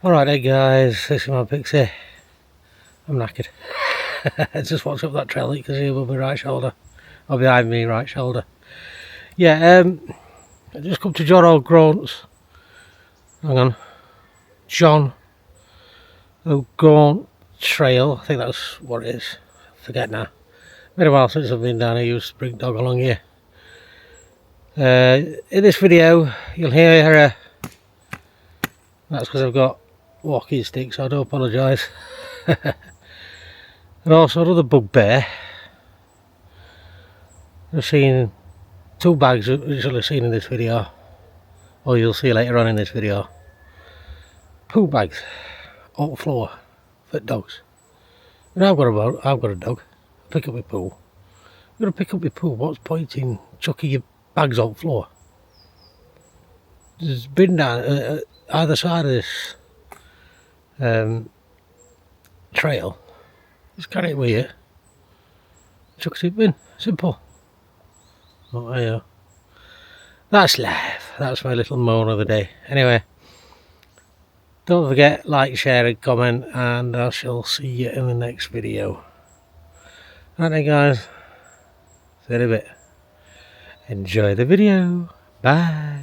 Alright then guys, this is my pixie. I'm knackered. I just walked up that trail you can see above my right shoulder. Or behind me right shoulder. Yeah, I just come to John O'Graunt's. Hang on. John O'Graunt Trail. I think that's what it is. Forget now. Been a while since I've been down here. Used to bring dog along here. In this video you'll hear that's because I've got walking sticks, so I do apologise. And also another bugbear. I've seen two bags which you'll have seen in this video, or you'll see later on in this video. Poo bags on the floor for dogs. And I've got a dog. Pick up my poo. You're gonna pick up your poo. What's point in chucking your bags on the floor? There's bin down either side of this trail. Just carry it with you. Chuck it in bin. Simple. Oh, yeah. That's life. That's my little moan of the day. Anyway, don't forget, like, share and comment, and I shall see you in the next video. Right then guys, see you in a bit. Enjoy the video. Bye.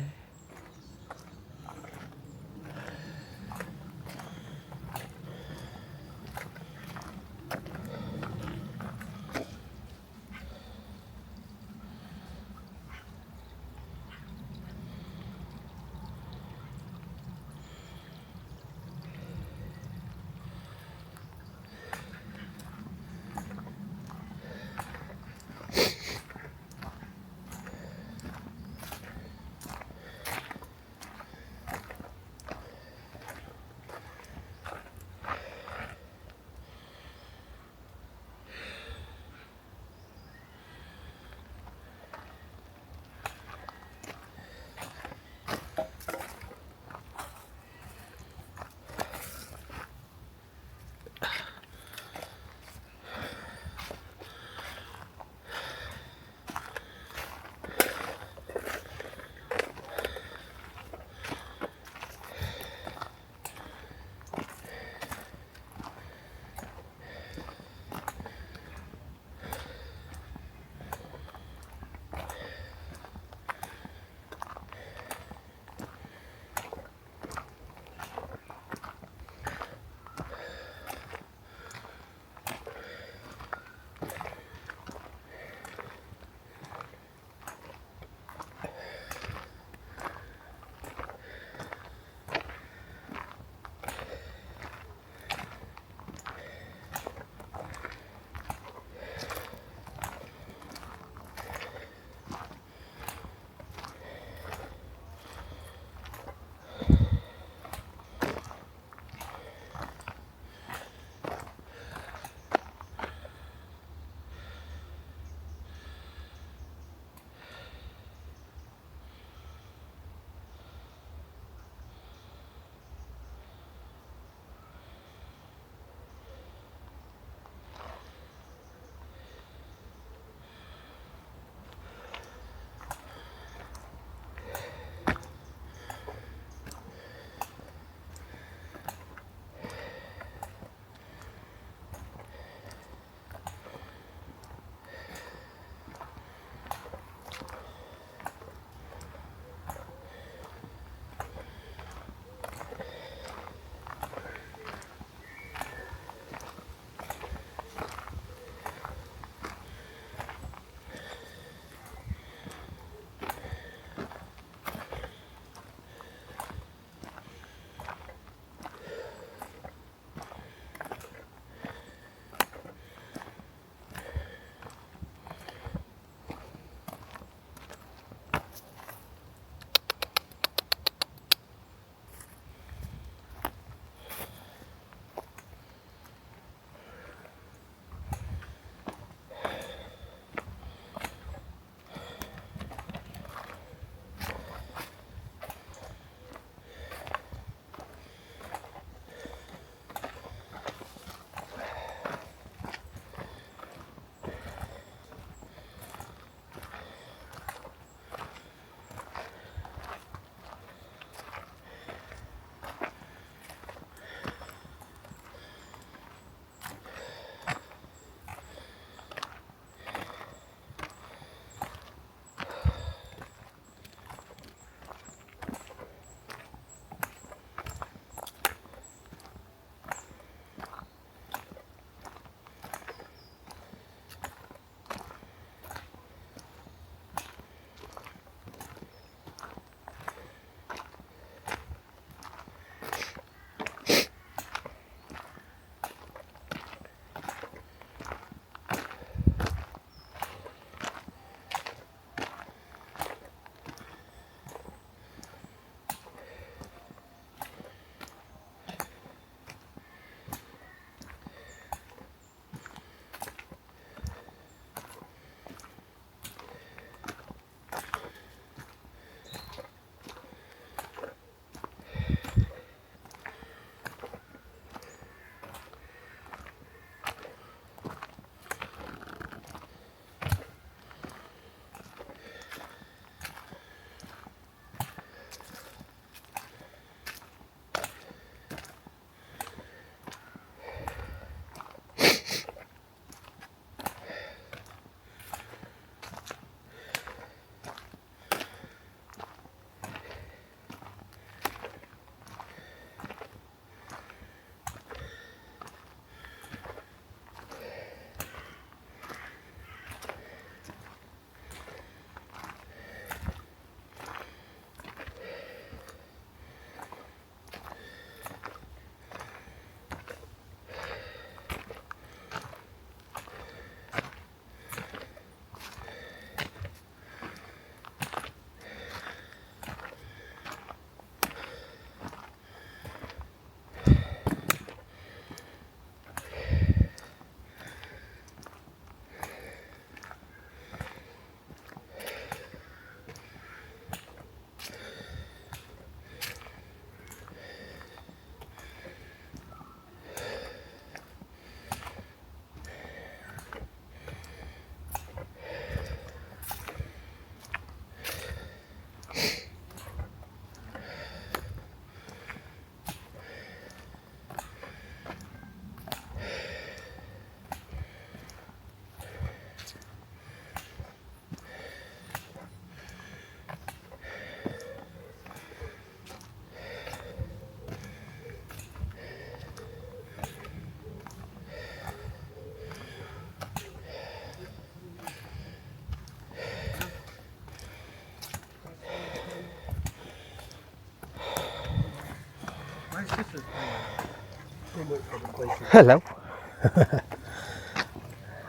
Hello.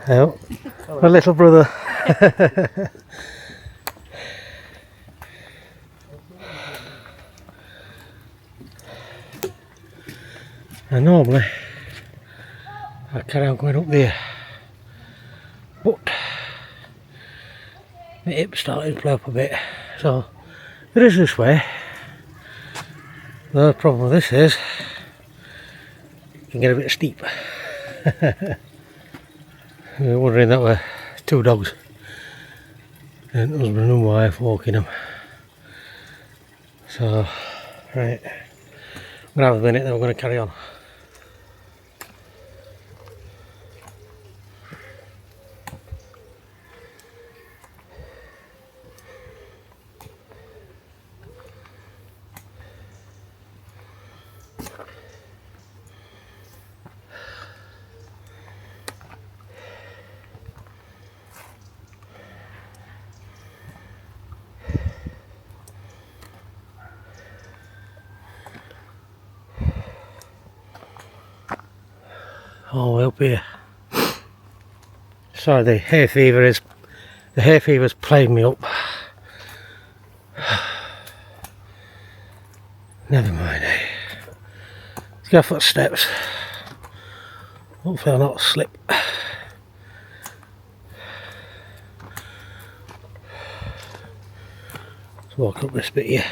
Hello. My little brother. And normally I carry on going up there, but my hip's starting to play up a bit, so there is this way. The problem with this is it can get a bit steep. You're wondering that we're two dogs and husband and wife walking them. So right, I'm gonna have a minute, then we're gonna carry on. All the way up here. Sorry, the hay fever's playing me up. Never mind, eh? Let's go footsteps. Hopefully I'll not slip. Let's walk up this bit here.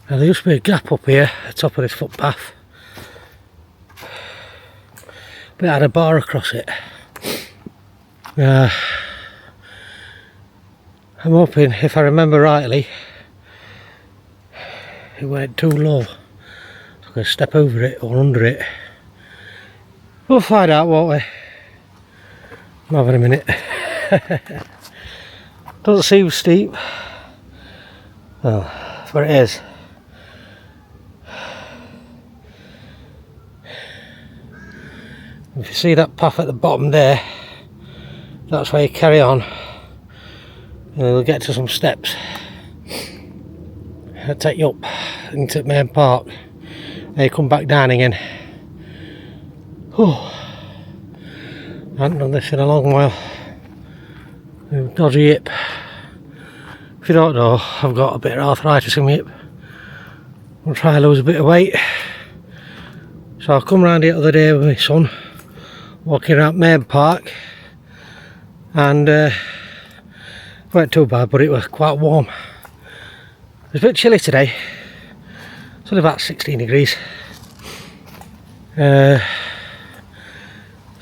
Now there used to be a gap up here at the top of this footpath, but it had a bar across it. I'm hoping, if I remember rightly, it went too low, so I can step over it or under it. We'll find out, won't we? Not in a minute. Doesn't seem steep. Well, but it is. If you see that path at the bottom there, that's where you carry on, and we'll get to some steps. I'll take you up into the main park, and you come back down again. Oh, I haven't done this in a long while. Dodgy hip. If you don't know, I've got a bit of arthritis in my hip. I'll try to lose a bit of weight. So I come round the other day with my son, walking around Main Park, and it weren't too bad, but it was quite warm. It was a bit chilly today. It's only about 16 degrees. So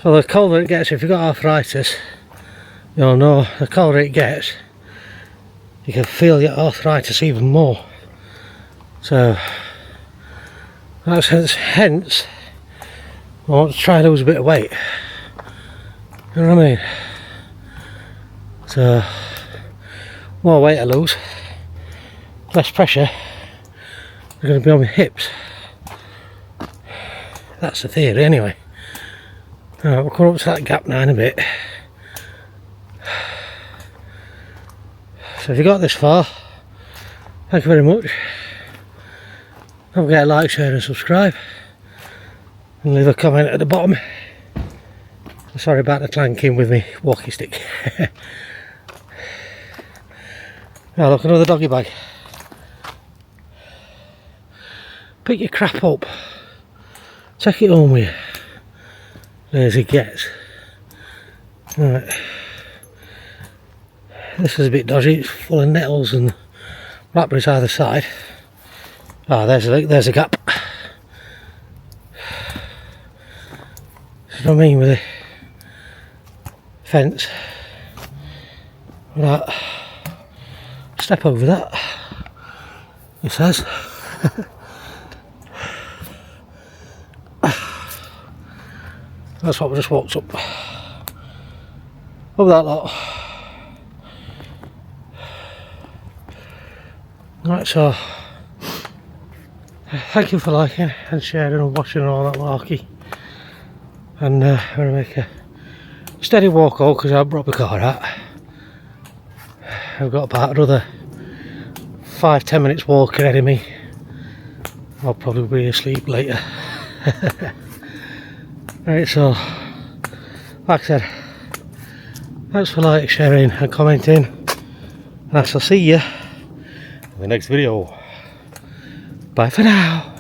the colder it gets, if you've got arthritis, you'll know the colder it gets, you can feel your arthritis even more. So that's hence I want to try to lose a bit of weight. You know what I mean? So more weight I lose, less pressure is going to be on my hips. That's the theory anyway. Alright, we'll come up to that gap now in a bit. So if you got this far, thank you very much. Don't forget to like, share and subscribe, and leave a comment at the bottom. Sorry about the clanking with me walkie stick. Now look, another doggy bag. Pick your crap up, take it home with you, as it gets. Right. This is a bit dodgy, it's full of nettles and blackberries either side. Ah, there's a gap. You know what I mean, with the fence. Right. Step over that, it says. That's what we just walked up. Over that lot. Right, so thank you for liking and sharing and watching and all that malarkey. And I'm going to make a steady walk home because I brought my car out. I've got about another 5-10 minutes walk ahead of me. I'll probably be asleep later. Right, so like I said, thanks for liking, sharing and commenting, and I shall see you in the next video. Bye for now.